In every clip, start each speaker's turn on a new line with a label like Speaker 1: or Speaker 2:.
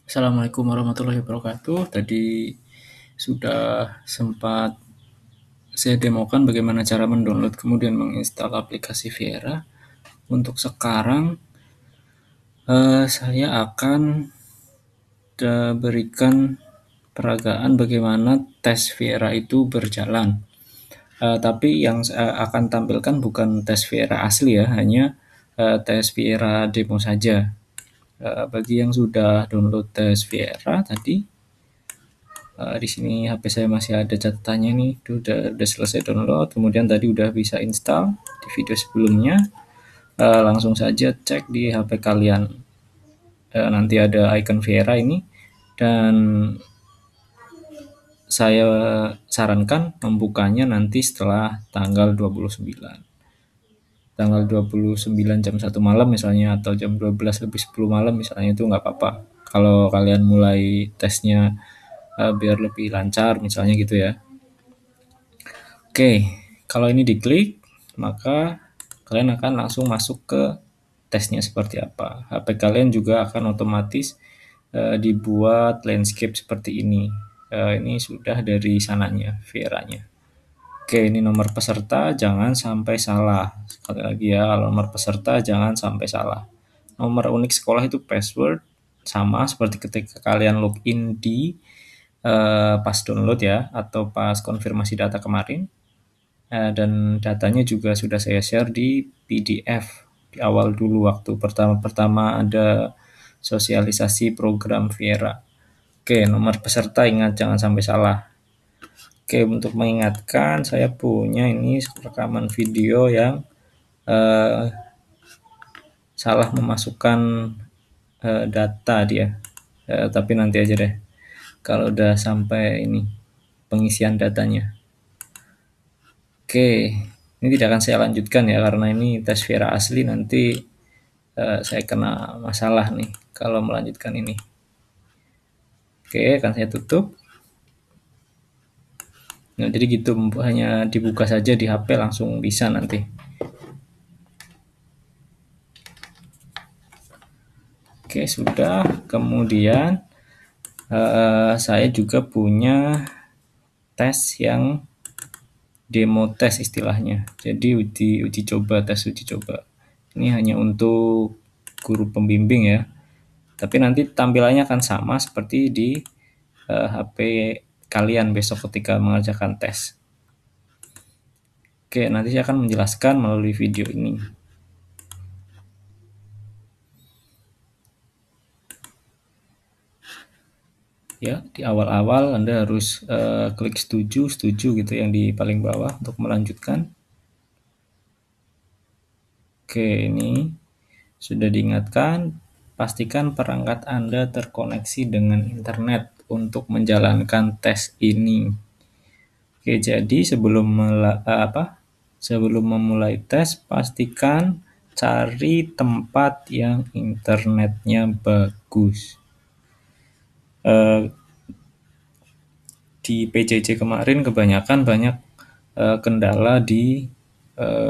Speaker 1: Assalamualaikum warahmatullahi wabarakatuh. Tadi sudah sempat saya demokan bagaimana cara mendownload kemudian menginstal aplikasi Viera. Untuk sekarang saya akan berikan peragaan bagaimana tes Viera itu berjalan. Tapi yang saya akan tampilkan bukan tes Viera asli ya, hanya tes Viera demo saja. Bagi yang sudah download tes Viera tadi, di sini HP saya masih ada catatannya nih, itu udah selesai download, kemudian tadi udah bisa install di video sebelumnya. Langsung saja cek di HP kalian, nanti ada icon Viera ini, dan saya sarankan membukanya nanti setelah tanggal 29 jam 1 malam misalnya, atau jam 12 lebih 10 malam misalnya, itu nggak apa-apa kalau kalian mulai tesnya biar lebih lancar misalnya gitu ya. Oke, kalau ini diklik, maka kalian akan langsung masuk ke tesnya seperti apa. HP kalian juga akan otomatis dibuat landscape seperti ini. Ini sudah dari sananya, Vieranya. Oke, ini nomor peserta, jangan sampai salah. Sekali lagi ya, kalau nomor peserta jangan sampai salah. Nomor unik sekolah itu password, sama seperti ketika kalian login di pas download ya, atau pas konfirmasi data kemarin. Dan datanya juga sudah saya share di PDF di awal dulu waktu pertama-pertama ada sosialisasi program Viera. Oke, nomor peserta ingat jangan sampai salah. Oke, untuk mengingatkan saya punya ini rekaman video yang eh, salah memasukkan data dia. Tapi nanti aja deh kalau udah sampai ini pengisian datanya. Oke, ini tidak akan saya lanjutkan ya karena ini tes Viera asli, nanti saya kena masalah nih kalau melanjutkan ini. Oke, akan saya tutup. Nah, jadi gitu, hanya dibuka saja di HP langsung bisa nanti. Oke, sudah. Kemudian saya juga punya tes yang demo tes istilahnya. Jadi uji coba, tes uji coba. Ini hanya untuk guru pembimbing ya. Tapi nanti tampilannya akan sama seperti di HP kalian besok ketika mengerjakan tes. Oke, nanti saya akan menjelaskan melalui video ini. Ya, di awal-awal Anda harus klik setuju gitu yang di paling bawah untuk melanjutkan. Oke, ini sudah diingatkan, pastikan perangkat Anda terkoneksi dengan internet untuk menjalankan tes ini. Oke, jadi sebelum memulai tes, pastikan cari tempat yang internetnya bagus. Di PJJ kemarin kebanyakan banyak kendala di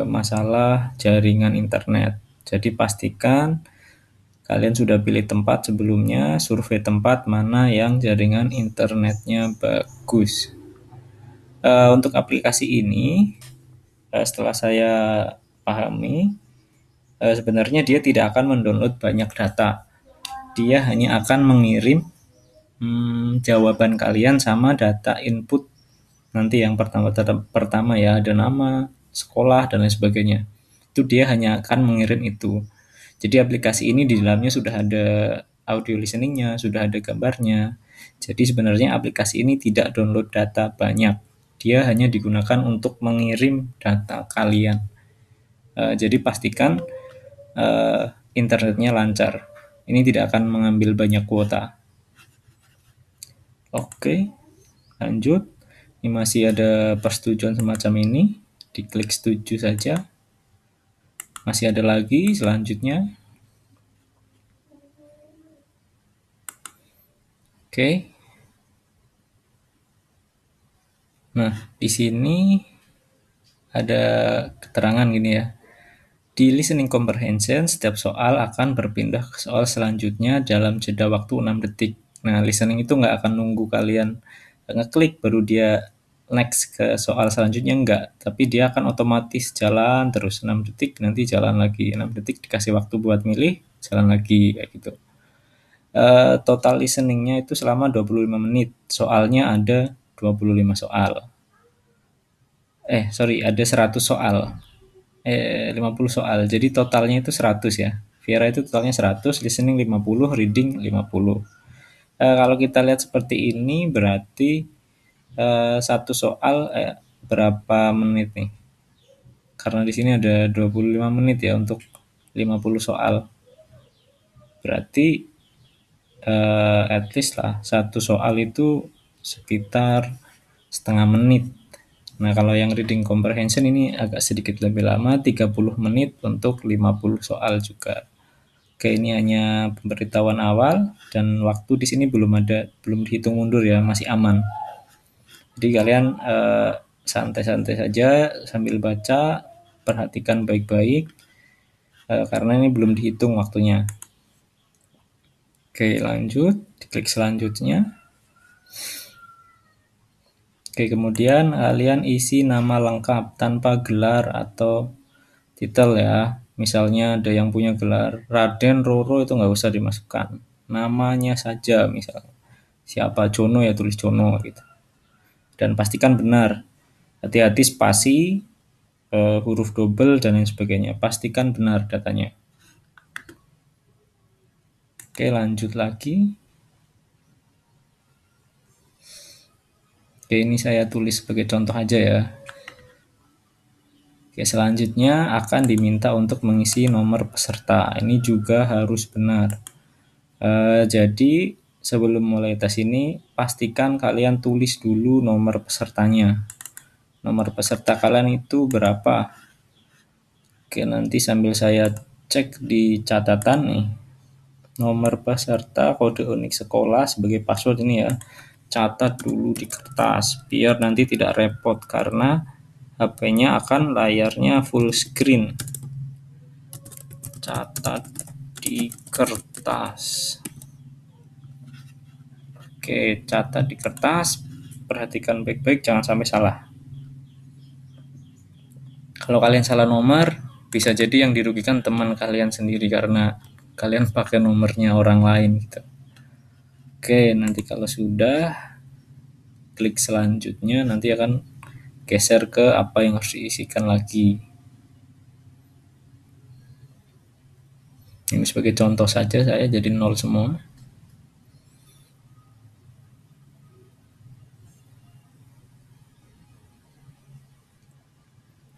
Speaker 1: masalah jaringan internet. Jadi pastikan kalian sudah pilih tempat sebelumnya, survei tempat mana yang jaringan internetnya bagus. Untuk aplikasi ini, setelah saya pahami, sebenarnya dia tidak akan mendownload banyak data. Dia hanya akan mengirim jawaban kalian sama data input nanti yang pertama ya, ada nama, sekolah, dan lain sebagainya. Itu dia hanya akan mengirim itu. Jadi aplikasi ini di dalamnya sudah ada audio listeningnya, sudah ada gambarnya. Jadi sebenarnya aplikasi ini tidak download data banyak. Dia hanya digunakan untuk mengirim data kalian. Jadi pastikan internetnya lancar. Ini tidak akan mengambil banyak kuota. Oke, lanjut. Ini masih ada persetujuan semacam ini. Diklik setuju saja. Masih ada lagi selanjutnya. Oke. Nah, di sini ada keterangan gini ya. Di listening comprehension, setiap soal akan berpindah ke soal selanjutnya dalam jeda waktu 6 detik. Nah, listening itu nggak akan nunggu kalian ngeklik baru dia next ke soal selanjutnya, enggak. Tapi dia akan otomatis jalan terus 6 detik, nanti jalan lagi. 6 detik dikasih waktu buat milih, jalan lagi, kayak gitu. Total listeningnya itu selama 25 menit. Soalnya ada 25 soal. Sorry, ada 100 soal. 50 soal. Jadi totalnya itu 100 ya. Viera itu totalnya 100, listening 50, reading 50. Kalau kita lihat seperti ini berarti satu soal berapa menit nih? Karena di sini ada 25 menit ya untuk 50 soal. Berarti at least lah satu soal itu sekitar setengah menit. Nah, kalau yang reading comprehension ini agak sedikit lebih lama, 30 menit untuk 50 soal juga. Oke, ini hanya pemberitahuan awal dan waktu di sini belum dihitung mundur ya, masih aman. Jadi kalian santai-santai saja sambil baca, perhatikan baik-baik karena ini belum dihitung waktunya. Oke, lanjut, diklik selanjutnya. Oke, kemudian kalian isi nama lengkap tanpa gelar atau titel ya. Misalnya ada yang punya gelar Raden Roro, itu nggak usah dimasukkan. Namanya saja misalnya. Siapa Jono ya tulis Jono gitu. Dan pastikan benar. Hati-hati spasi, huruf double dan lain sebagainya. Pastikan benar datanya. Oke, lanjut lagi. Oke, ini saya tulis sebagai contoh aja ya. Oke, selanjutnya akan diminta untuk mengisi nomor peserta. Ini juga harus benar. Jadi sebelum mulai tes ini, pastikan kalian tulis dulu nomor pesertanya. Nomor peserta kalian itu berapa? Oke, nanti sambil saya cek di catatan nih. Nomor peserta kode unik sekolah sebagai password ini ya. Catat dulu di kertas biar nanti tidak repot karena HP-nya akan layarnya full screen. Catat di kertas. Oke, catat di kertas. Perhatikan baik-baik jangan sampai salah. Kalau kalian salah nomor, bisa jadi yang dirugikan teman kalian sendiri karena kalian pakai nomornya orang lain gitu. Oke, nanti kalau sudah klik selanjutnya nanti akan geser ke apa yang harus diisikan lagi. Ini sebagai contoh saja saya jadi 0 semua.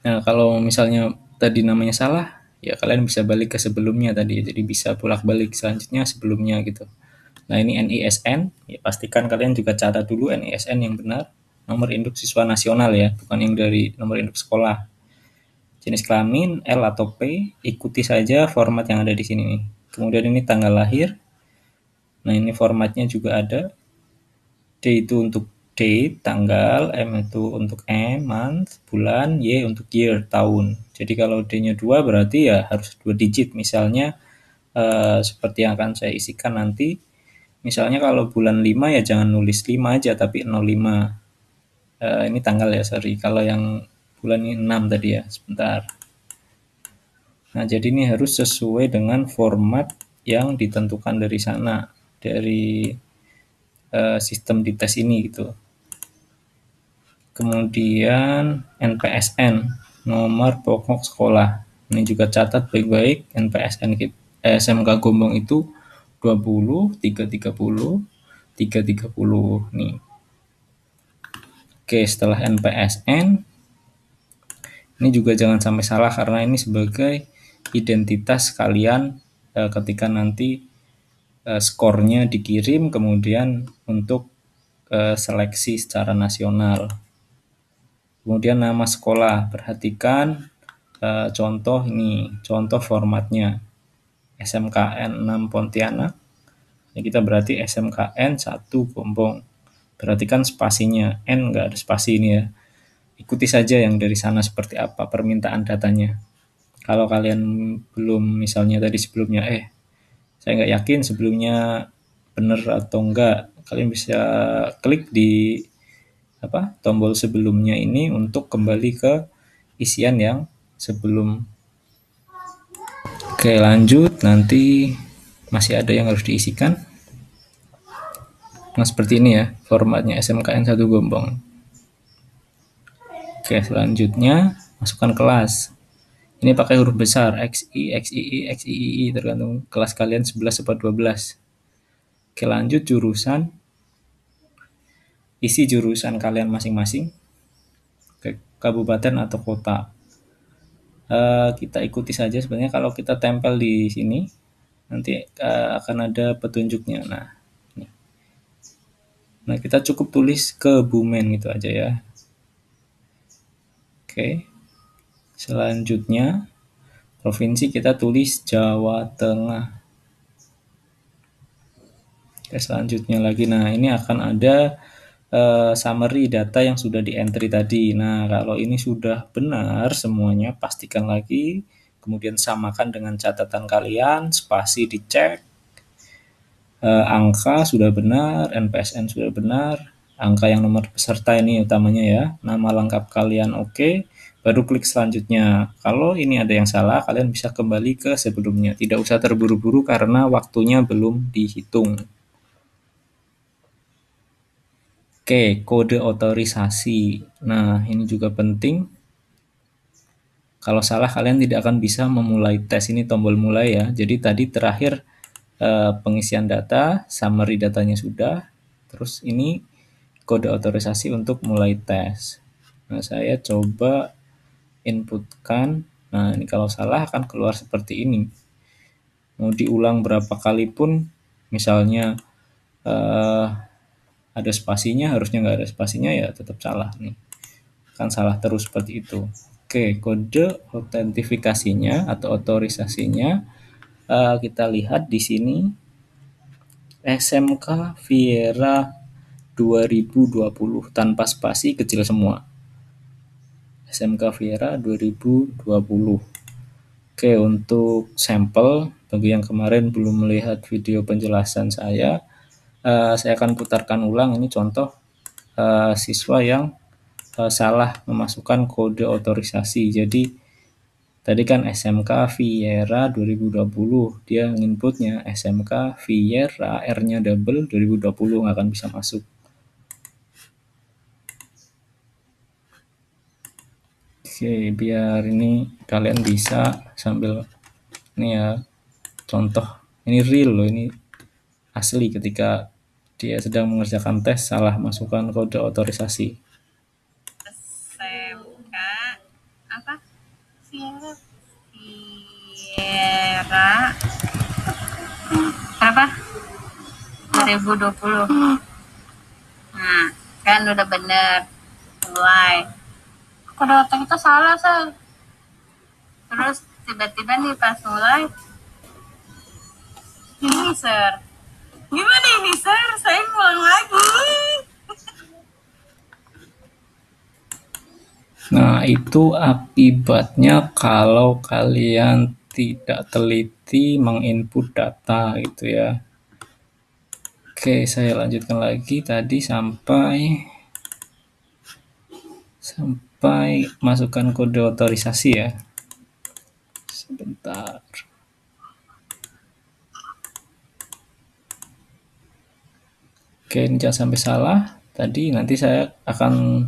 Speaker 1: Nah, kalau misalnya tadi namanya salah, ya kalian bisa balik ke sebelumnya tadi. Jadi bisa bolak-balik selanjutnya sebelumnya gitu. Nah, ini NISN, ya pastikan kalian juga catat dulu NISN yang benar. Nomor induk siswa nasional ya, bukan yang dari nomor induk sekolah. Jenis kelamin L atau P, ikuti saja format yang ada di sini nih. Kemudian ini tanggal lahir. Nah, ini formatnya juga ada. D itu untuk date, tanggal, M itu untuk month, bulan, Y untuk year, tahun. Jadi kalau D-nya 2 berarti ya harus 2 digit. Misalnya seperti yang akan saya isikan nanti. Misalnya kalau bulan 5 ya jangan nulis 5 aja tapi 05. Ini tanggal ya, sorry. Kalau yang bulan ini 6 tadi ya, sebentar. Nah, jadi ini harus sesuai dengan format yang ditentukan dari sana, dari sistem di tes ini gitu. Kemudian NPSN, nomor pokok sekolah. Ini juga catat baik-baik, NPSN SMK Gombong itu 20 330 330 nih. Oke, setelah NPSN ini juga jangan sampai salah karena ini sebagai identitas kalian ketika nanti skornya dikirim kemudian untuk seleksi secara nasional. Kemudian nama sekolah, perhatikan contoh ini, contoh formatnya SMKN 6 Pontianak. Ya, kita berarti SMKN 1 Gombong. Perhatikan spasinya, N nggak ada spasi ini ya. Ikuti saja yang dari sana seperti apa permintaan datanya. Kalau kalian belum misalnya tadi sebelumnya, saya nggak yakin sebelumnya benar atau enggak, kalian bisa klik di tombol sebelumnya ini untuk kembali ke isian yang sebelum. Oke, lanjut. Nanti masih ada yang harus diisikan. Nah, seperti ini ya formatnya SMKN 1 Gombong. Oke, selanjutnya masukkan kelas. Ini pakai huruf besar XI, XII, XII tergantung kelas kalian 11 atau 12. Oke, lanjut jurusan. Isi jurusan kalian masing-masing. Oke, kabupaten atau kota. Kita ikuti saja sebenarnya kalau kita tempel di sini nanti akan ada petunjuknya. Nah, kita cukup tulis Kebumen gitu aja ya. Oke. Selanjutnya provinsi kita tulis Jawa Tengah. Oke, selanjutnya lagi. Nah, ini akan ada summary data yang sudah di entry tadi. Nah, kalau ini sudah benar semuanya, pastikan lagi. Kemudian samakan dengan catatan kalian, spasi dicek, angka sudah benar, NPSN sudah benar, angka yang nomor peserta ini utamanya ya, nama lengkap kalian oke, baru klik selanjutnya. Kalau ini ada yang salah, kalian bisa kembali ke sebelumnya. Tidak usah terburu-buru karena waktunya belum dihitung. Oke, kode otorisasi. Nah, ini juga penting. Kalau salah, kalian tidak akan bisa memulai tes. Ini tombol mulai ya. Jadi tadi terakhir pengisian data, summary datanya sudah. Terus ini kode otorisasi untuk mulai tes. Nah, saya coba inputkan. Nah, ini kalau salah akan keluar seperti ini. Mau diulang berapa kali pun, misalnya ada spasinya, harusnya nggak ada spasinya ya tetap salah nih. Kan salah terus seperti itu. Oke, kode autentifikasinya atau otorisasinya kita lihat di sini SMK Viera 2020 tanpa spasi kecil semua. SMK Viera 2020. Oke, untuk sampel bagi yang kemarin belum melihat video penjelasan saya akan putarkan ulang. Ini contoh siswa yang salah memasukkan kode otorisasi. Jadi tadi kan SMK Viera 2020, dia inputnya SMK Viera, R-nya double 2020, nggak akan bisa masuk. Oke, biar ini kalian bisa sambil ini ya contoh. Ini real loh, ini asli ketika dia sedang mengerjakan tes salah masukkan kode otorisasi.
Speaker 2: SMK apa? Viera apa? 2020. Nah, kan udah bener mulai. Kode otak itu salah, Sal. Terus tiba-tiba nih pas mulai ini, Sir. Gimana ini, Sir? Saya ngulang lagi.
Speaker 1: Nah, itu akibatnya kalau kalian tidak teliti menginput data gitu ya. Oke, saya lanjutkan lagi tadi sampai masukkan kode otorisasi ya. Sebentar. Oke, ini jangan sampai salah. Tadi nanti saya akan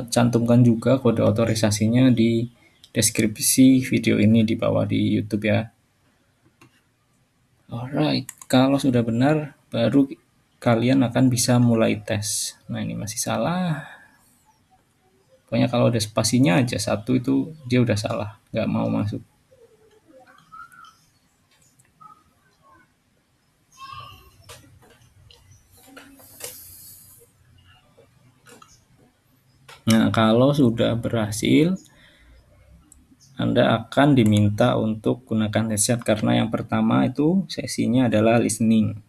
Speaker 1: cantumkan juga kode otorisasinya di deskripsi video ini di bawah di YouTube ya. Alright, kalau sudah benar, baru kalian akan bisa mulai tes. Nah, ini masih salah. Pokoknya kalau ada spasinya aja satu itu dia udah salah, nggak mau masuk. Nah, kalau sudah berhasil, Anda akan diminta untuk gunakan headset karena yang pertama itu sesinya adalah listening.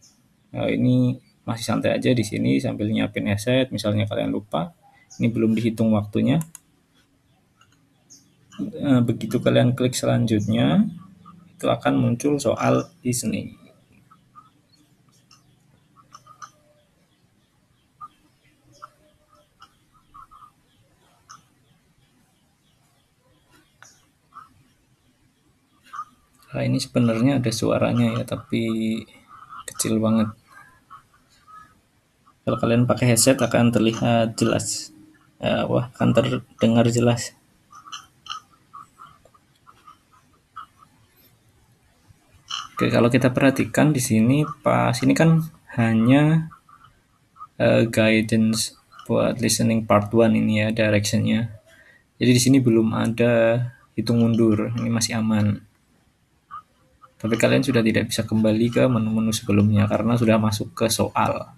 Speaker 1: Nah, ini masih santai aja di sini sambil nyiapin headset, misalnya kalian lupa, ini belum dihitung waktunya. Begitu kalian klik selanjutnya, itu akan muncul soal listening. Ini sebenarnya ada suaranya ya, tapi kecil banget. Kalau kalian pakai headset akan terlihat jelas. Wah, akan terdengar jelas. Oke, kalau kita perhatikan di sini pas ini kan hanya guidance buat listening part 1 ini ya, directionnya. Jadi di sini belum ada hitung mundur, ini masih aman. Tapi kalian sudah tidak bisa kembali ke menu-menu sebelumnya karena sudah masuk ke soal.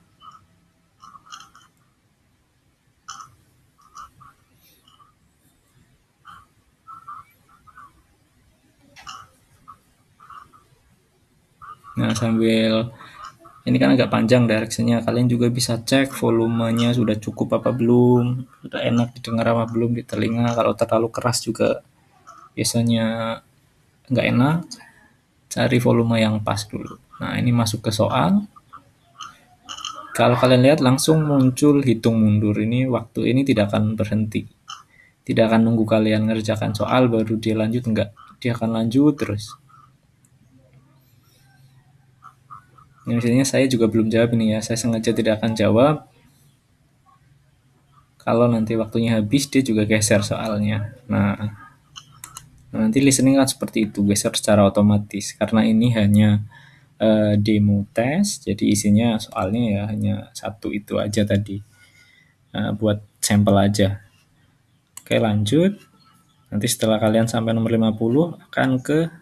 Speaker 1: Nah, sambil ini kan agak panjang directionnya, kalian juga bisa cek volumenya sudah cukup apa belum, sudah enak didengar apa belum di telinga. Kalau terlalu keras juga biasanya nggak enak. Cari volume yang pas dulu. Nah, ini masuk ke soal. Kalau kalian lihat langsung muncul hitung mundur. Ini waktu ini tidak akan berhenti. Tidak akan nunggu kalian ngerjakan soal baru dia lanjut, enggak. Dia akan lanjut terus. Ini misalnya saya juga belum jawab ini ya. Saya sengaja tidak akan jawab. Kalau nanti waktunya habis dia juga geser soalnya. Nah, nanti listening kan seperti itu, geser secara otomatis. Karena ini hanya demo tes, jadi isinya soalnya ya hanya satu itu aja tadi, buat sampel aja. Oke, lanjut. Nanti setelah kalian sampai nomor 50 akan ke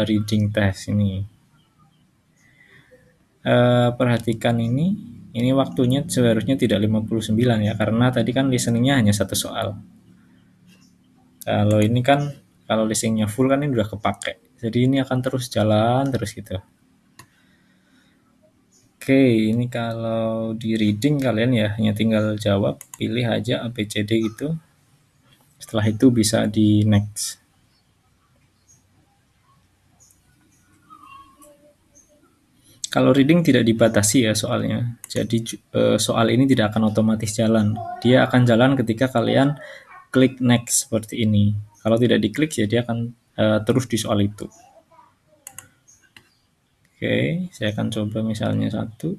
Speaker 1: reading test ini. Perhatikan ini waktunya seharusnya tidak 59 ya, karena tadi kan listeningnya hanya satu soal. Kalau ini kan, kalau listeningnya full kan ini udah kepake, jadi ini akan terus jalan terus gitu. Oke, ini kalau di reading kalian ya hanya tinggal jawab, pilih aja ABCD gitu. Setelah itu bisa di next. Kalau reading tidak dibatasi ya soalnya. Jadi soal ini tidak akan otomatis jalan. Dia akan jalan ketika kalian klik next seperti ini. Kalau tidak diklik ya dia akan terus di soal itu. Oke, saya akan coba misalnya satu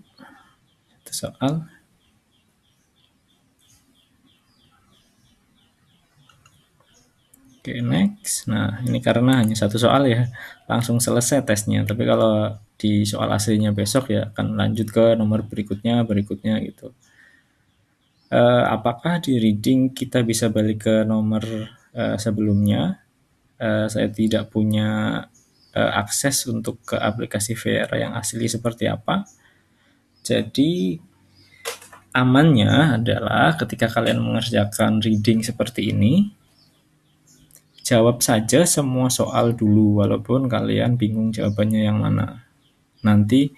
Speaker 1: soal. Oke, next. Nah, ini karena hanya satu soal ya, langsung selesai tesnya. Tapi kalau di soal aslinya besok ya akan lanjut ke nomor berikutnya gitu. Apakah di reading kita bisa balik ke nomor sebelumnya? Saya tidak punya akses untuk ke aplikasi VR yang asli seperti apa. Jadi amannya adalah ketika kalian mengerjakan reading seperti ini, jawab saja semua soal dulu, walaupun kalian bingung jawabannya yang mana. Nanti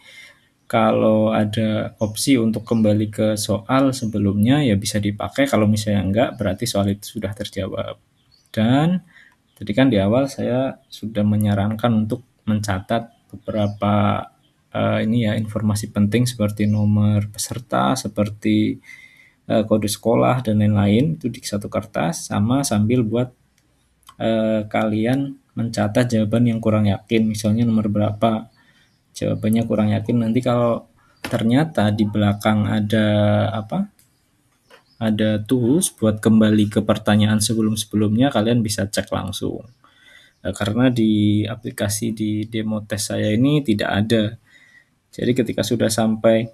Speaker 1: kalau ada opsi untuk kembali ke soal sebelumnya ya bisa dipakai, kalau misalnya enggak berarti soal itu sudah terjawab. Dan tadi kan di awal saya sudah menyarankan untuk mencatat beberapa ini ya informasi penting seperti nomor peserta, seperti kode sekolah dan lain-lain itu di satu kertas, sama sambil buat kalian mencatat jawaban yang kurang yakin, misalnya nomor berapa jawabannya kurang yakin. Nanti kalau ternyata di belakang ada tools buat kembali ke pertanyaan sebelum-sebelumnya, kalian bisa cek langsung. Karena di aplikasi di demo tes saya ini tidak ada. Jadi ketika sudah sampai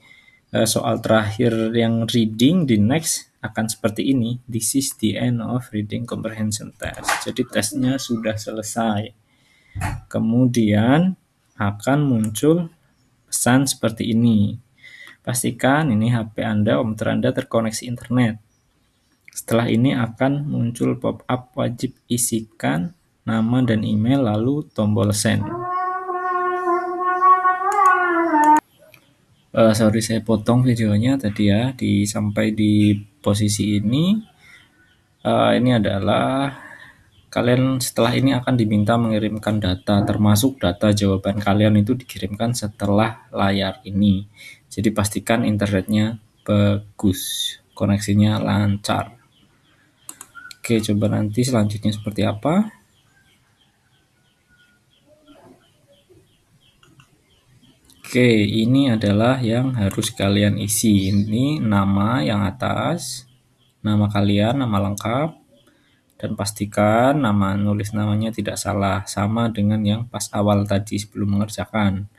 Speaker 1: soal terakhir yang reading, di next akan seperti ini. This is the end of reading comprehension test. Jadi tesnya sudah selesai. Kemudian akan muncul pesan seperti ini. Pastikan ini HP Anda, komputer Anda terkoneksi internet. Setelah ini akan muncul pop-up, wajib isikan nama dan email lalu tombol send. Sorry saya potong videonya tadi ya, sampai di posisi ini. Ini adalah kalian setelah ini akan diminta mengirimkan data, termasuk data jawaban kalian itu dikirimkan setelah layar ini. Jadi pastikan internetnya bagus, koneksinya lancar. Oke, coba nanti selanjutnya seperti apa. Oke, ini adalah yang harus kalian isi. Ini nama yang atas, nama kalian, nama lengkap, dan pastikan nulis namanya tidak salah, sama dengan yang pas awal tadi sebelum mengerjakan.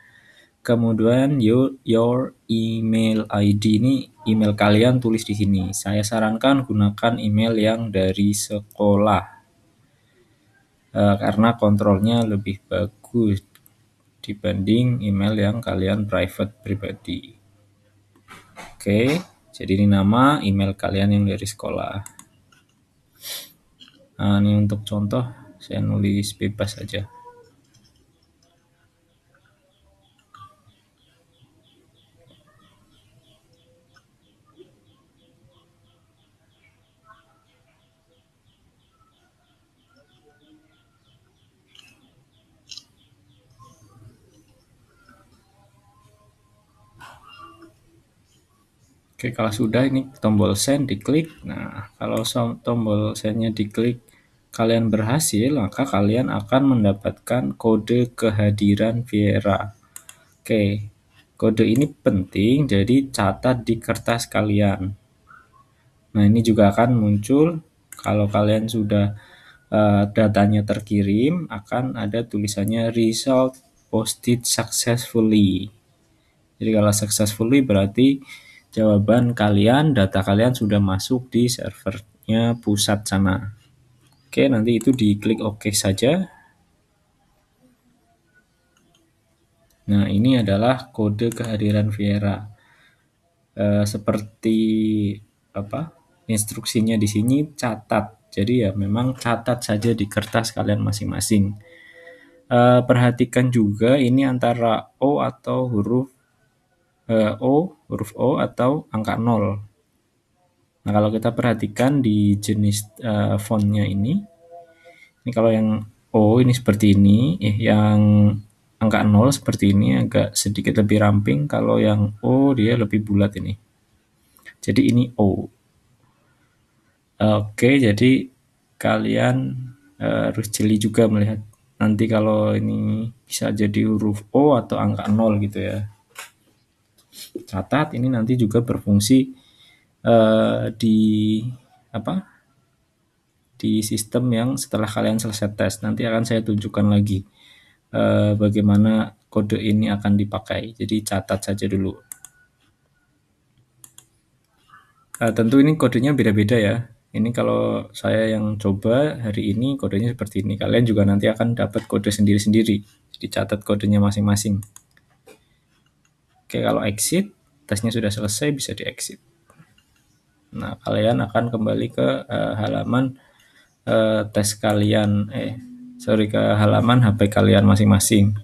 Speaker 1: Kemudian your email ID, ini email kalian tulis di sini. Saya sarankan gunakan email yang dari sekolah, karena kontrolnya lebih bagus dibanding email yang kalian private pribadi. Oke, jadi ini nama email kalian yang dari sekolah. Nah, ini untuk contoh saya nulis bebas saja. Oke, kalau sudah ini tombol send diklik. Nah, kalau tombol sendnya diklik kalian berhasil, maka kalian akan mendapatkan kode kehadiran Viera. Oke, kode ini penting, jadi catat di kertas kalian. Nah, ini juga akan muncul kalau kalian sudah datanya terkirim, akan ada tulisannya result posted successfully. Jadi kalau successfully berarti jawaban kalian, data kalian sudah masuk di servernya pusat sana. Oke, nanti itu diklik OK saja. Nah, ini adalah kode kehadiran Viera. Seperti apa? Instruksinya di sini catat. Jadi ya memang catat saja di kertas kalian masing-masing. Perhatikan juga ini antara O atau huruf O atau angka 0. Nah, kalau kita perhatikan di jenis fontnya ini kalau yang O ini seperti ini, yang angka 0 seperti ini agak sedikit lebih ramping, kalau yang O dia lebih bulat ini. Jadi ini O. Oke, jadi kalian harus jeli juga melihat nanti kalau ini bisa jadi huruf O atau angka 0 gitu ya. Catat ini nanti juga berfungsi di sistem yang setelah kalian selesai tes. Nanti akan saya tunjukkan lagi bagaimana kode ini akan dipakai. Jadi catat saja dulu. Tentu ini kodenya beda-beda ya. Ini kalau saya yang coba hari ini kodenya seperti ini. Kalian juga nanti akan dapat kode sendiri-sendiri. Jadi catat kodenya masing-masing. Oke, kalau exit, tesnya sudah selesai, bisa di exit. Nah, kalian akan kembali ke halaman tes kalian, ke halaman HP kalian masing-masing.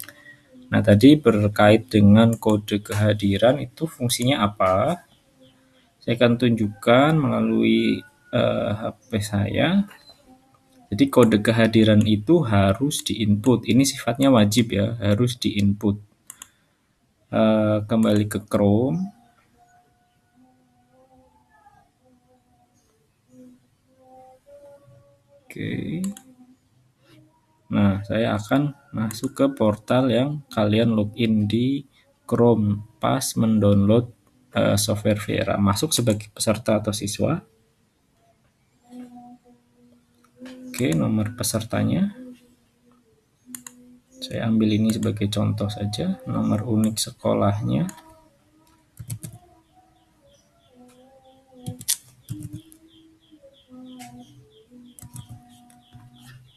Speaker 1: Nah, tadi berkait dengan kode kehadiran itu fungsinya apa? Saya akan tunjukkan melalui HP saya. Jadi kode kehadiran itu harus diinput. Ini sifatnya wajib ya, harus diinput. Kembali ke Chrome. Oke. Nah, saya akan masuk ke portal yang kalian login di Chrome pas mendownload software Viera. Masuk sebagai peserta atau siswa. Oke, nomor pesertanya. Saya ambil ini sebagai contoh saja, nomor unik sekolahnya.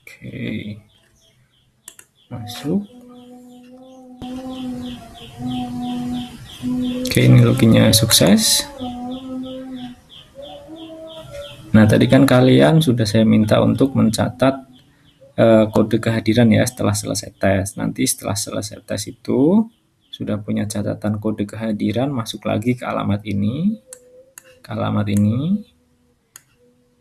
Speaker 1: Oke. Masuk. Oke, ini loginnya sukses. Nah, tadi kan kalian sudah saya minta untuk mencatat kode kehadiran ya setelah selesai tes. Nanti setelah selesai tes itu sudah punya catatan kode kehadiran, masuk lagi ke alamat ini.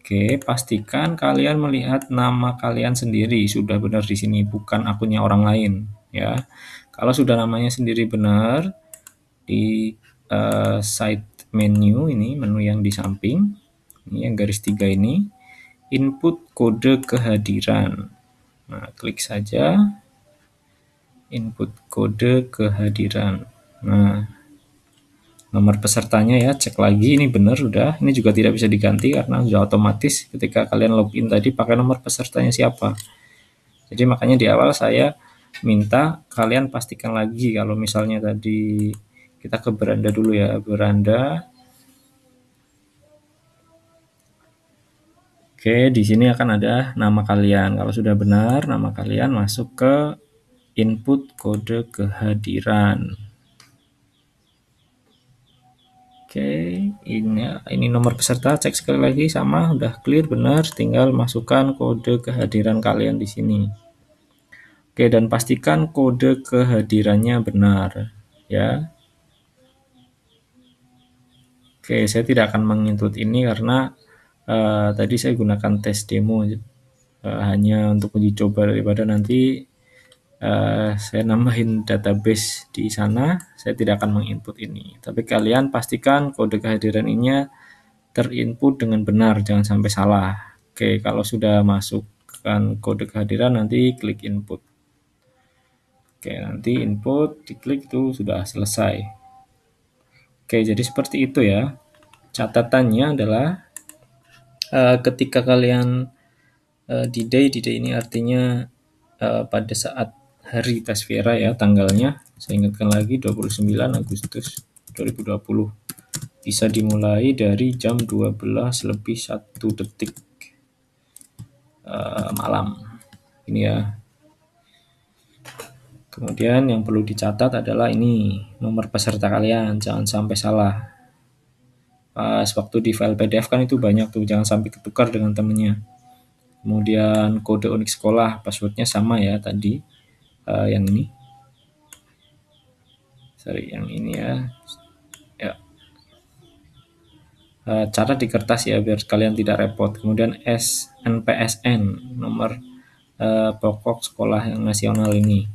Speaker 1: Oke, pastikan kalian melihat nama kalian sendiri sudah benar di sini, bukan akunnya orang lain ya. Kalau sudah namanya sendiri benar, di side menu ini, menu yang di samping, ini yang garis 3 ini, input kode kehadiran. Nah, klik saja input kode kehadiran. Nah, nomor pesertanya ya, cek lagi ini benar udah. Ini juga tidak bisa diganti karena sudah otomatis ketika kalian login tadi pakai nomor pesertanya siapa. Jadi makanya di awal saya minta kalian pastikan lagi kalau misalnya tadi kita ke beranda dulu ya, beranda. Oke, di sini akan ada nama kalian. Kalau sudah benar nama kalian, masuk ke input kode kehadiran. Oke, ini nomor peserta, cek sekali lagi sama, udah clear benar, tinggal masukkan kode kehadiran kalian di sini. Oke, dan pastikan kode kehadirannya benar ya. Oke, saya tidak akan menginput ini karena tadi saya gunakan tes demo hanya untuk uji coba daripada nanti saya nambahin database di sana, saya tidak akan menginput ini. Tapi kalian pastikan kode kehadiran ini terinput dengan benar, jangan sampai salah. Oke, kalau sudah masukkan kode kehadiran nanti klik input. Oke, nanti input, diklik itu sudah selesai. Oke, jadi seperti itu ya. Catatannya adalah ketika kalian D-Day ini artinya pada saat hari tes Viera ya, tanggalnya saya ingatkan lagi 29 Agustus 2020, bisa dimulai dari jam 12 lebih 1 detik malam ini ya. Kemudian yang perlu dicatat adalah ini nomor peserta kalian, jangan sampai salah. Pas waktu di file PDF kan itu banyak tuh, jangan sampai ketukar dengan temennya. Kemudian kode unik sekolah, passwordnya sama ya tadi, yang ini. Sorry, yang ini ya. Ya. Catat di kertas ya biar kalian tidak repot. Kemudian NPSN, nomor pokok sekolah yang nasional ini.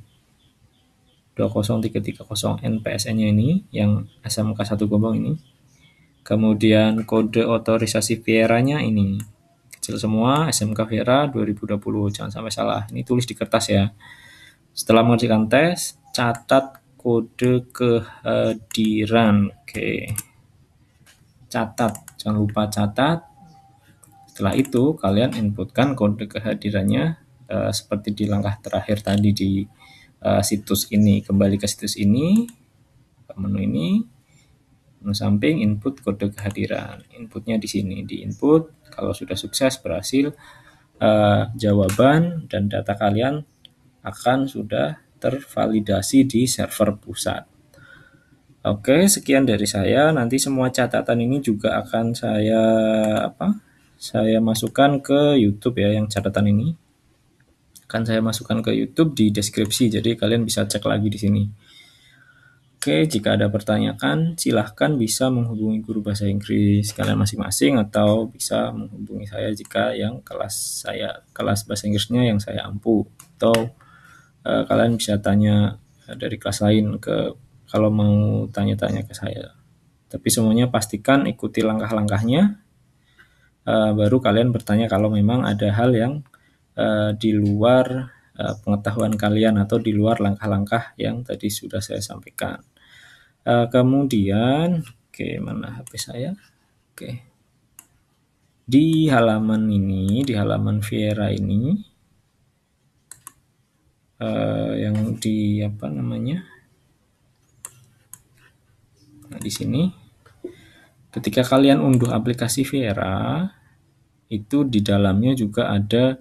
Speaker 1: 20330 NPSN-nya ini, yang SMK 1 Gombong ini. Kemudian kode otorisasi Viera-nya ini. Kecil semua, SMK Viera 2020, jangan sampai salah. Ini tulis di kertas ya. Setelah mengerjakan tes, catat kode kehadiran. Oke. Catat, jangan lupa catat. Setelah itu, kalian inputkan kode kehadirannya seperti di langkah terakhir tadi di situs ini. Kembali ke situs ini, ke menu ini, menu samping, input kode kehadiran. Inputnya di sini, di input. Kalau sudah sukses berhasil, jawaban dan data kalian akan sudah tervalidasi di server pusat. Oke, sekian dari saya. Nanti semua catatan ini juga akan saya masukkan ke YouTube ya, yang catatan ini akan saya masukkan ke YouTube di deskripsi, jadi kalian bisa cek lagi di sini. Oke, jika ada pertanyaan silahkan bisa menghubungi guru bahasa Inggris kalian masing-masing atau bisa menghubungi saya jika yang kelas bahasa Inggrisnya yang saya ampu, atau kalian bisa tanya dari kelas lain kalau mau tanya-tanya ke saya. Tapi semuanya pastikan ikuti langkah-langkahnya, baru kalian bertanya kalau memang ada hal yang di luar pengetahuan kalian atau di luar langkah-langkah yang tadi sudah saya sampaikan. Kemudian, oke, mana HP saya? Oke. Di halaman ini, di halaman Viera ini, yang di apa namanya? Nah, di sini, ketika kalian unduh aplikasi Viera, itu di dalamnya juga ada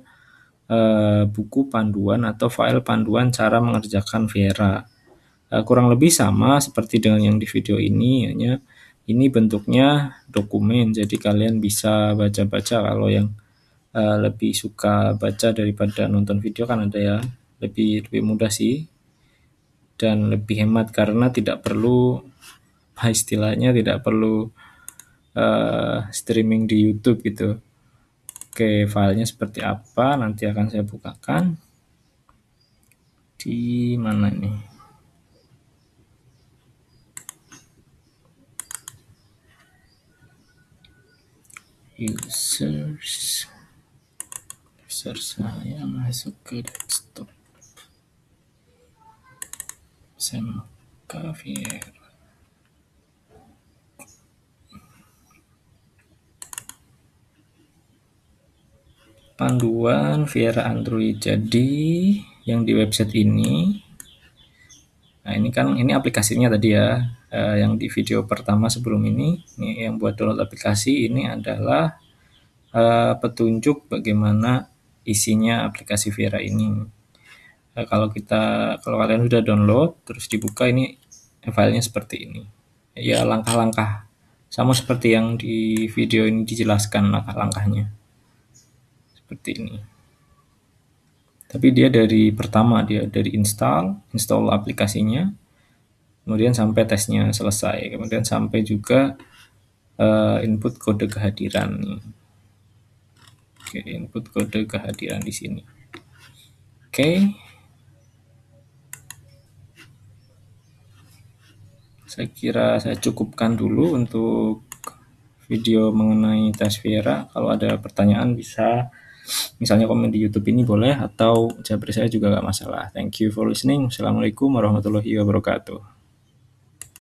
Speaker 1: buku panduan atau file panduan cara mengerjakan Viera. Kurang lebih sama seperti dengan yang di video ini, hanya ini bentuknya dokumen, jadi kalian bisa baca-baca. Kalau yang lebih suka baca daripada nonton video kan ada ya, lebih mudah sih dan lebih hemat karena tidak perlu istilahnya tidak perlu streaming di YouTube gitu. Oke, filenya seperti apa nanti akan saya bukakan. Di mana nih? Users saya masuk ke desktop. Kavier. Panduan Viera Android. Jadi yang di website ini, nah ini kan ini aplikasinya tadi ya, yang di video pertama sebelum ini yang buat download aplikasi ini adalah petunjuk bagaimana isinya aplikasi Viera ini. Kalau kalian sudah download terus dibuka ini filenya seperti ini. Ya langkah-langkah sama seperti yang di video ini dijelaskan langkah-langkahnya seperti ini. Tapi dia dia dari install aplikasinya, kemudian sampai tesnya selesai, kemudian sampai juga input kode kehadiran. Oke, input kode kehadiran di sini. Oke. Saya kira saya cukupkan dulu untuk video mengenai tes Viera. Kalau ada pertanyaan bisa misalnya komen di YouTube ini boleh, atau japri saya juga nggak masalah. Thank you for listening. Assalamualaikum warahmatullahi wabarakatuh.